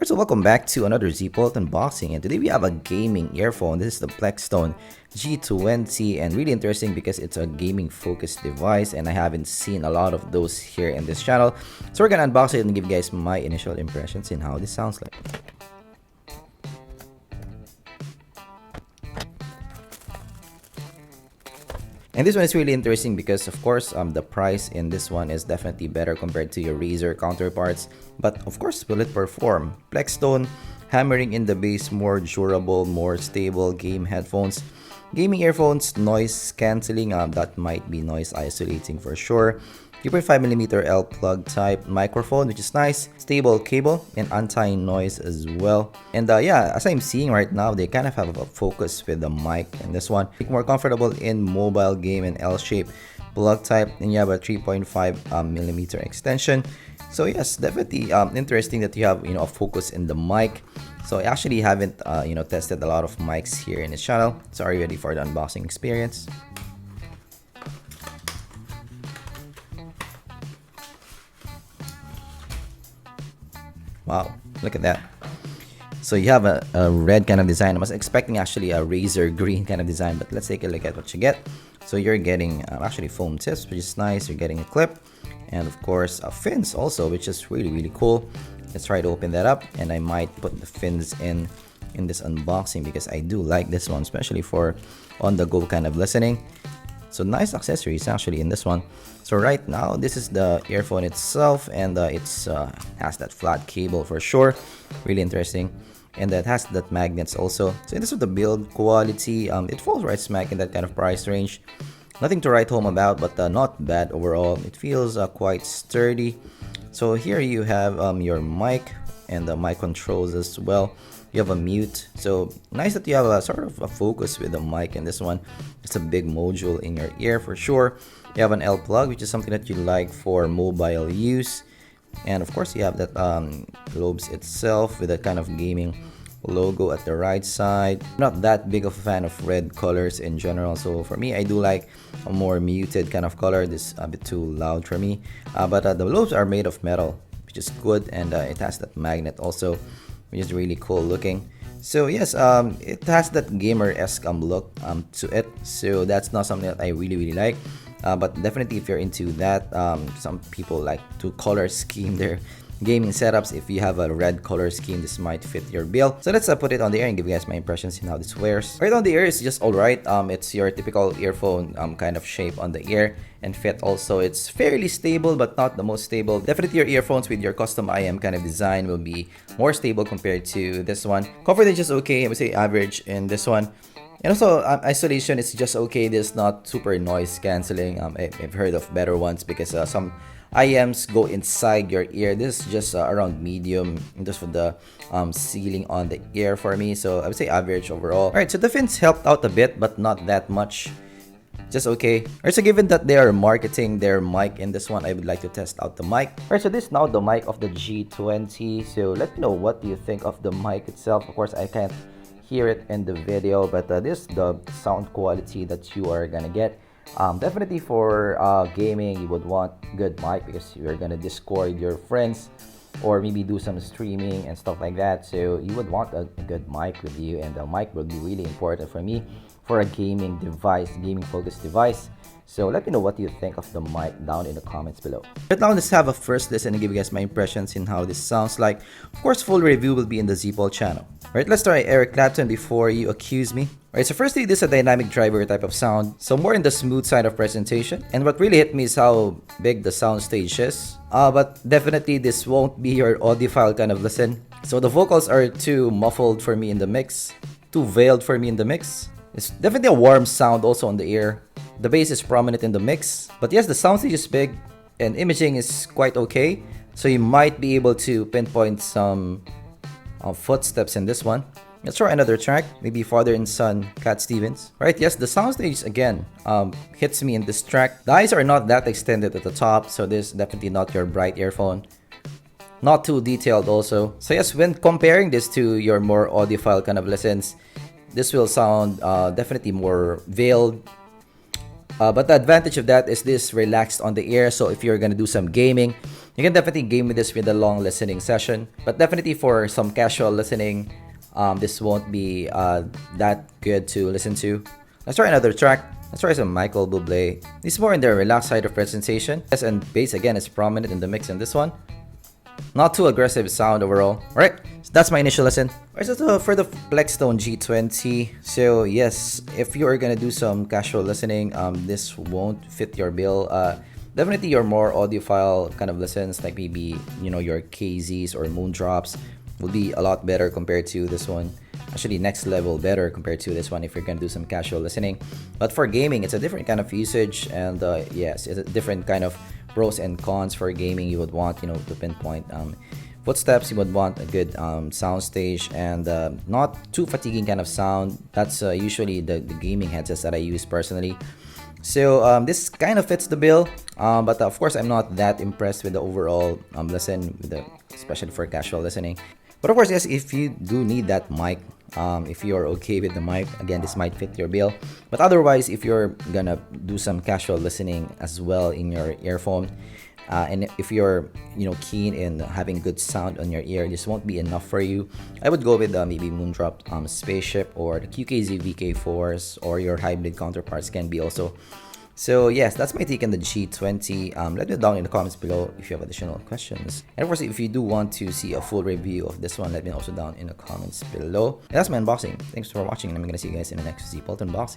Alright, so welcome back to another zpoltunboxing, and today we have a gaming earphone. This is the Plextone G20, and really interesting because it's a gaming focused device and I haven't seen a lot of those here in this channel. So we're gonna unbox it and give you guys my initial impressions in how this sounds like. And this one is really interesting because, of course, the price in this one is definitely better compared to your Razer counterparts. But, of course, will it perform? Plextone, hammering in the bass, more durable, more stable game headphones. Gaming earphones, noise cancelling, that might be noise isolating for sure. 3.5mm L plug type microphone, which is nice. Stable cable and anti-noise as well. And yeah, as I'm seeing right now, they kind of have a focus with the mic in this one. More comfortable in mobile game and L-shape plug type, and you have a 3.5mm extension. So yes, definitely interesting that you have a focus in the mic. So I actually haven't tested a lot of mics here in this channel. So are you ready for the unboxing experience? Wow, look at that. So you have a red kind of design. I was expecting actually a Razer green kind of design, but let's take a look at what you get. So you're getting actually foam tips, which is nice. You're getting a clip, and of course fins also, which is really cool. Let's try to open that up, and I might put the fins in this unboxing because I do like this one, especially for on-the-go kind of listening. So nice accessories actually in this one. So right now, this is the earphone itself, and it's has that flat cable for sure. Really interesting. And that has that magnets also. So this is the build quality. It falls right smack in that kind of price range. Nothing to write home about, but not bad overall. It feels quite sturdy. So here you have your mic and the mic controls as well. You have a mute, so nice that you have a sort of a focus with the mic in this one. It's a big module in your ear for sure. You have an L plug, which is something that you like for mobile use, and of course you have that globes itself with that kind of gaming logo at the right side. Not that big of a fan of red colors in general, so for me I do like a more muted kind of color. This is a bit too loud for me, but the globes are made of metal, which is good, and it has that magnet also, which is really cool looking. So yes, it has that gamer-esque look to it, so that's not something that I really like. But definitely if you're into that, some people like to color scheme their gaming setups. If you have a red color scheme, this might fit your bill. So let's put it on the ear and give you guys my impressions in how this wears. Right on the ear is just alright. It's your typical earphone kind of shape on the ear and fit also. It's fairly stable but not the most stable. Definitely your earphones with your custom IM kind of design will be more stable compared to this one. Comfort is just okay. I would say average in this one. And also isolation is just okay. This is not super noise cancelling. I've heard of better ones because some IMs go inside your ear. This is just around medium just for the ceiling on the ear for me. So I would say average overall. Alright, so the fins helped out a bit but not that much. Just okay. Alright, so given that they are marketing their mic in this one, I would like to test out the mic. Alright, so this is now the mic of the G20. So let me know what you think of the mic itself. Of course, I can't hear it in the video, but this is the sound quality that you are gonna get. Definitely for gaming, you would want good mic because you're gonna Discord your friends or maybe do some streaming and stuff like that. So you would want a good mic with you, and the mic will be really important for me for a gaming device, gaming focused device. So let me know what you think of the mic down in the comments below. Right now, let's have a first listen and give you guys my impressions in how this sounds like. Of course, full review will be in the zpol channel. Right, let's try Eric Clapton before you accuse me. Alright, so firstly, this is a dynamic driver type of sound, so more in the smooth side of presentation. And what really hit me is how big the sound stage is. But definitely this won't be your audiophile kind of listen. So the vocals are too muffled for me in the mix, too veiled for me in the mix. It's definitely a warm sound also on the ear. The bass is prominent in the mix. But yes, the sound stage is big and imaging is quite okay. So you might be able to pinpoint some footsteps in this one. Let's try another track, maybe Father and Son, Cat Stevens. Right, yes, the soundstage again hits me in this track. The eyes are not that extended at the top, so this is definitely not your bright earphone. Not too detailed also. So yes, when comparing this to your more audiophile kind of listens, this will sound definitely more veiled. But the advantage of that is this relaxed on the ear, so if you're gonna do some gaming, You can definitely game with this with a long listening session, but definitely for some casual listening, this won't be that good to listen to. Let's try another track. Let's try some Michael Bublé. This is more in the relaxed side of presentation. Yes, and bass again is prominent in the mix in this one. Not too aggressive sound overall. Alright, so that's my initial lesson. Alright, so for the Plextone G20, so yes, if you are gonna do some casual listening, this won't fit your bill. Definitely your more audiophile kind of listens, like maybe, you know, your KZs or Moondrops will be a lot better compared to this one. Actually, next level better compared to this one if you're gonna do some casual listening. But for gaming, it's a different kind of usage, and yes, it's a different kind of pros and cons for gaming. You would want, you know, to pinpoint footsteps. You would want a good sound stage and not too fatiguing kind of sound. That's usually the gaming headsets that I use personally. So this kind of fits the bill, but of course I'm not that impressed with the overall listen, especially for casual listening. But of course, yes, if you do need that mic, if you're okay with the mic, again, this might fit your bill. But otherwise, if you're gonna do some casual listening as well in your earphone, and if you're, you know, keen in having good sound on your ear, this won't be enough for you. I would go with maybe Moondrop Spaceship or the QKZ VK4s, or your hybrid counterparts can be also. So yes, that's my take on the G20. Let me know down in the comments below if you have additional questions. And of course, if you do want to see a full review of this one, let me know also down in the comments below. And that's my unboxing. Thanks for watching, and I'm gonna see you guys in the next zpoltunboxing.